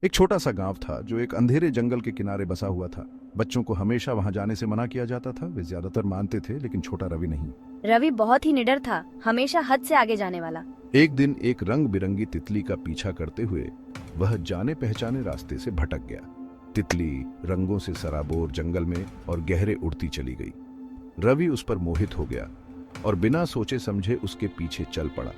एक छोटा सा गांव था जो एक अंधेरे जंगल के किनारे बसा हुआ था। बच्चों को हमेशा वहां जाने से मना किया जाता था। वे ज्यादातर मानते थे, लेकिन छोटा रवि नहीं। रवि बहुत ही निडर था, हमेशा हद से आगे जाने वाला। एक दिन एक रंग बिरंगी तितली का पीछा करते हुए वह जाने पहचाने रास्ते से भटक गया। तितली रंगों से सराबोर जंगल में और गहरे उड़ती चली गई। रवि उस पर मोहित हो गया और बिना सोचे समझे उसके पीछे चल पड़ा।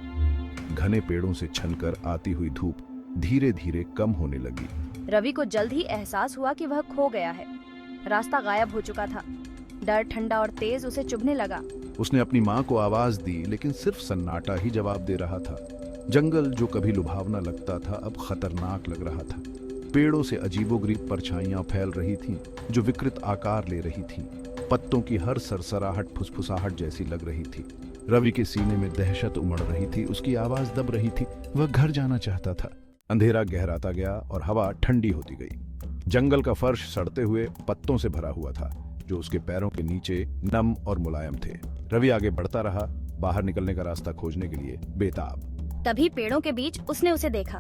घने पेड़ों से छनकर आती हुई धूप धीरे धीरे कम होने लगी। रवि को जल्द ही एहसास हुआ कि वह खो गया है। रास्ता गायब हो चुका था। डर ठंडा और तेज उसे चुभने लगा। उसने अपनी माँ को आवाज दी, लेकिन सिर्फ सन्नाटा ही जवाब दे रहा था। जंगल जो कभी लुभावना लगता था अब खतरनाक लग रहा था। पेड़ों से अजीबोगरीब परछाइयां फैल रही थीं, जो विकृत आकार ले रही थीं। पत्तों की हर सरसराहट फुसफुसाहट जैसी लग रही थी। रवि के सीने में दहशत उमड़ रही थी, उसकी आवाज दब रही थी। वह घर जाना चाहता था। अंधेरा गहराता गया और हवा ठंडी होती गई। जंगल का फर्श सड़ते हुए पत्तों से भरा हुआ था, जो उसके पैरों के नीचे नम और मुलायम थे। रवि आगे बढ़ता रहा, बाहर निकलने का रास्ता खोजने के लिए बेताब। तभी पेड़ों के बीच उसने उसे देखा,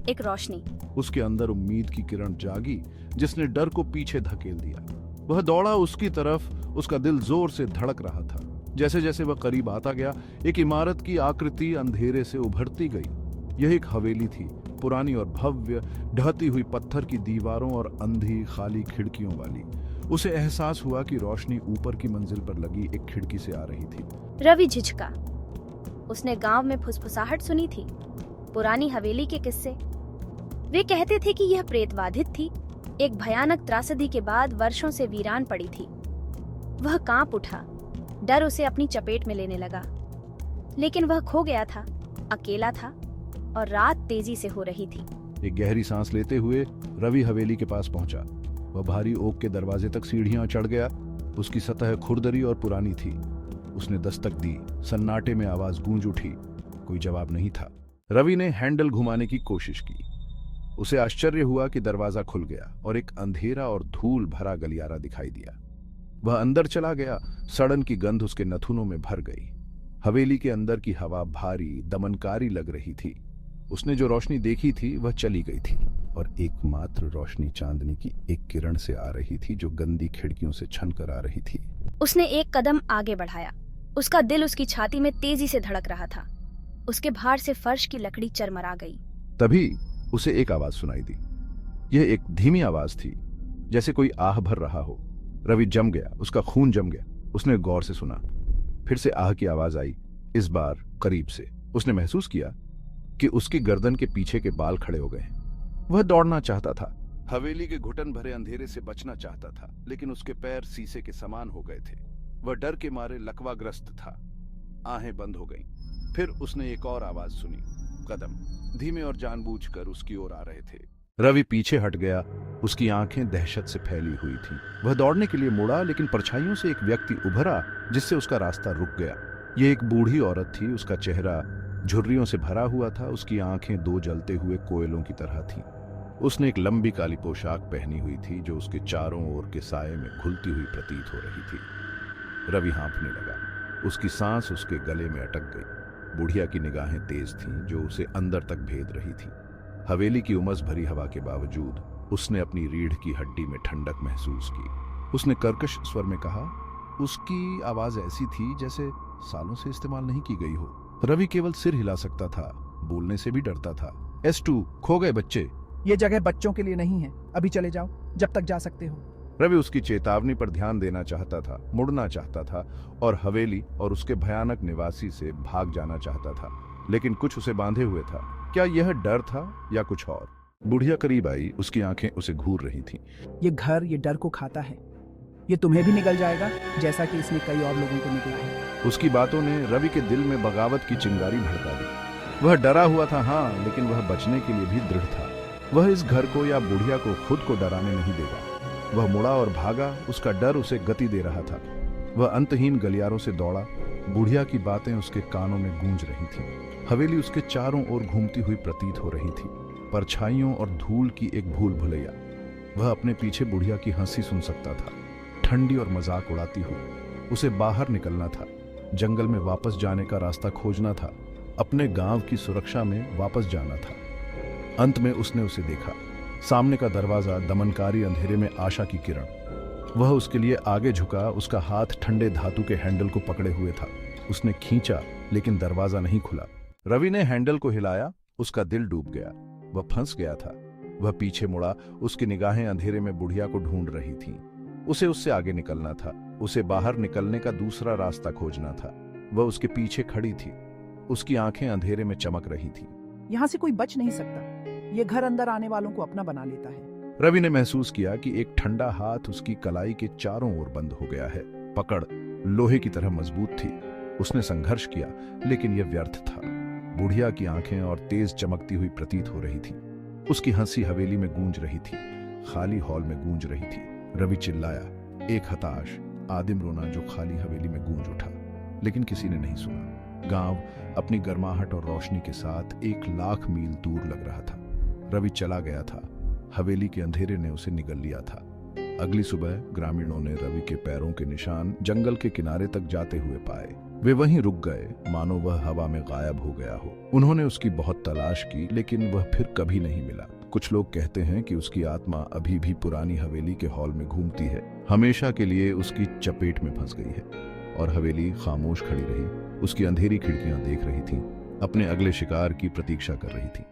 एक रोशनी। उसके अंदर उम्मीद की किरण जागी, जिसने डर को पीछे धकेल दिया। वह दौड़ा उसकी तरफ, उसका दिल जोर से धड़क रहा था। जैसे जैसे वह करीब आता गया, एक इमारत की आकृति अंधेरे से उभरती गई। यह एक हवेली थी, पुरानी और भव्य, ढहती हुई पत्थर की दीवारों और अंधी खाली खिड़कियों वाली। उसे एहसास हुआ कि रोशनी ऊपर की मंजिल पर लगी एक खिड़की से आ रही थी। रवि झिझका। उसने गांव में फुसफुसाहट सुनी थी, पुरानी हवेली के किस्से। वे कहते थे कि यह प्रेतबाधित थी, एक भयानक त्रासदी के बाद वर्षों से वीरान पड़ी थी। वह कांप उठा, डर उसे अपनी चपेट में लेने लगा। लेकिन वह खो गया था, अकेला था और रात तेजी से हो रही थी। एक गहरी सांस लेते हुए रवि हवेली के पास पहुंचा। वह भारी ओक के दरवाजे तक सीढ़ियां चढ़ गया। उसकी सतह खुरदरी और पुरानी थी। उसने दस्तक दी। सन्नाटे में आवाज गूंज उठी। कोई जवाब नहीं था। रवि ने हैंडल घुमाने की कोशिश की। उसे आश्चर्य हुआ कि दरवाजा खुल गया और एक अंधेरा और धूल भरा गलियारा दिखाई दिया। वह अंदर चला गया। सड़न की गंध उसके नथुनों में भर गई। हवेली के अंदर की हवा भारी, दमनकारी लग रही थी। उसने जो रोशनी देखी थी वह चली गई थी और एकमात्र रोशनी चांदनी की एक किरण से आ रही थी, जो गंदी खिड़कियों से छनकर आ रही थी। उसने एक कदम आगे बढ़ाया। उसका दिल उसकी छाती में तेजी से धड़क रहा था। उसके भार से फर्श की लकड़ी चरमरा गई। तभी उसे एक आवाज सुनाई दी। यह एक धीमी आवाज थी, जैसे कोई आह भर रहा हो। रवि जम गया, उसका खून जम गया। उसने गौर से सुना। फिर से आह की आवाज आई, इस बार करीब से। उसने महसूस किया कि उसकी गर्दन के पीछे के बाल खड़े हो गए। वह दौड़ना चाहता था, हवेली के घुटन भरे अंधेरे से बचना चाहता था, लेकिन उसके पैर शीशे के समान हो गए थे। वह डर के मारे लकवाग्रस्त था। आहें बंद हो गईं। फिर उसने एक और आवाज सुनी। कदम धीमे और जानबूझकर उसकी ओर आ रहे थे। रवि पीछे हट गया। उसकी आंखें दहशत से फैली हुई थीं। वह दौड़ने के लिए मुड़ा, लेकिन परछाइयों से एक व्यक्ति उभरा, जिससे उसका रास्ता रुक गया। यह एक बूढ़ी औरत थी। उसका चेहरा झुर्रियों से भरा हुआ था। उसकी आंखें दो जलते हुए कोयलों की तरह थीं। उसने एक लंबी काली पोशाक पहनी हुई थी, जो उसके चारों ओर के साये में घुलती हुई प्रतीत हो रही थी। रवि हाँफने लगा। उसकी सांस उसके गले में अटक गई। बुढ़िया की निगाहें तेज थीं, जो उसे अंदर तक भेद रही थी। हवेली की उमस भरी हवा के बावजूद उसने अपनी रीढ़ की हड्डी में ठंडक महसूस की। उसने कर्कश स्वर में कहा। उसकी आवाज ऐसी थी जैसे सालों से इस्तेमाल नहीं की गई हो। रवि केवल सिर हिला सकता था, बोलने से भी डरता था। S2 खो गए बच्चे। ये जगह बच्चों के लिए नहीं है, अभी चले जाओ, जब तक जा सकते हो। रवि उसकी चेतावनी पर ध्यान देना चाहता था, मुड़ना चाहता था और हवेली और उसके भयानक निवासी से भाग जाना चाहता था, लेकिन कुछ उसे बांधे हुए था। क्या यह डर था या कुछ और? बुढ़िया करीब आई। उसकी आंखें उसे घूर रही थीं। ये घर ये डर को खाता है। ये तुम्हें भी निगल जाएगा, जैसा कि इसने कई और लोगों को निगला है। उसकी बातों ने रवि के दिल में बगावत की चिंगारी भड़का दी। वह डरा हुआ था, हाँ, लेकिन वह बचने के लिए भी दृढ़ था। वह इस घर को या बुढ़िया को खुद को डराने नहीं देगा। वह मुड़ा और भागा। उसका डर उसे गति दे रहा था। वह अंतहीन गलियारों से दौड़ा। बुढ़िया की बातें उसके कानों में गूंज रही थीं। हवेली उसके चारों ओर घूमती हुई प्रतीत हो रही थी, परछाइयों और धूल की एक भूल भुलैया। वह अपने पीछे बुढ़िया की हंसी सुन सकता था, ठंडी और मजाक उड़ाती हुई। उसे बाहर निकलना था, जंगल में वापस जाने का रास्ता खोजना था, अपने गांव की सुरक्षा में वापस जाना था। अंत में उसने उसे देखा। सामने का दरवाजा दमनकारी अंधेरे में आशा की किरण। वह उसके लिए आगे झुका, उसका हाथ ठंडे धातु के हैंडल को पकड़े हुए था। उसने खींचा, लेकिन दरवाजा नहीं खुला। रवि ने हैंडल को हिलाया, उसका दिल डूब गया। वह फंस गया था। वह पीछे मुड़ा, उसकी निगाहें अंधेरे में बुढ़िया को ढूंढ रही थीं। उसे उससे आगे निकलना था, उसे बाहर निकलने का दूसरा रास्ता खोजना था। वह उसके पीछे खड़ी थी, उसकी आंखें अंधेरे में चमक रही थीं। यहाँ से कोई बच नहीं सकता। ये घर अंदर आने वालों को अपना बना लेता है। रवि ने महसूस किया कि एक ठंडा हाथ उसकी कलाई के चारों ओर बंद हो गया है। पकड़ लोहे की तरह मजबूत थी। उसने संघर्ष किया, लेकिन यह व्यर्थ था। बुढ़िया की आंखें और तेज चमकती हुई प्रतीत हो रही थी। उसकी हंसी हवेली में गूंज रही थी, खाली हॉल में गूंज रही थी। रवि चिल्लाया, एक हताश आदिम रोना जो खाली हवेली में गूंज उठा, लेकिन किसी ने नहीं सुना। गांव अपनी गर्माहट और रोशनी के साथ 1,00,000 मील दूर लग रहा था। रवि चला गया था, हवेली के अंधेरे ने उसे निगल लिया था। अगली सुबह ग्रामीणों ने रवि के पैरों के निशान जंगल के किनारे तक जाते हुए पाए। वे वहीं रुक गए, मानो वह हवा में गायब हो गया हो। उन्होंने उसकी बहुत तलाश की, लेकिन वह फिर कभी नहीं मिला। कुछ लोग कहते हैं कि उसकी आत्मा अभी भी पुरानी हवेली के हॉल में घूमती है, हमेशा के लिए उसकी चपेट में फंस गई है। और हवेली खामोश खड़ी रही, उसकी अंधेरी खिड़कियां देख रही थीं, अपने अगले शिकार की प्रतीक्षा कर रही थी।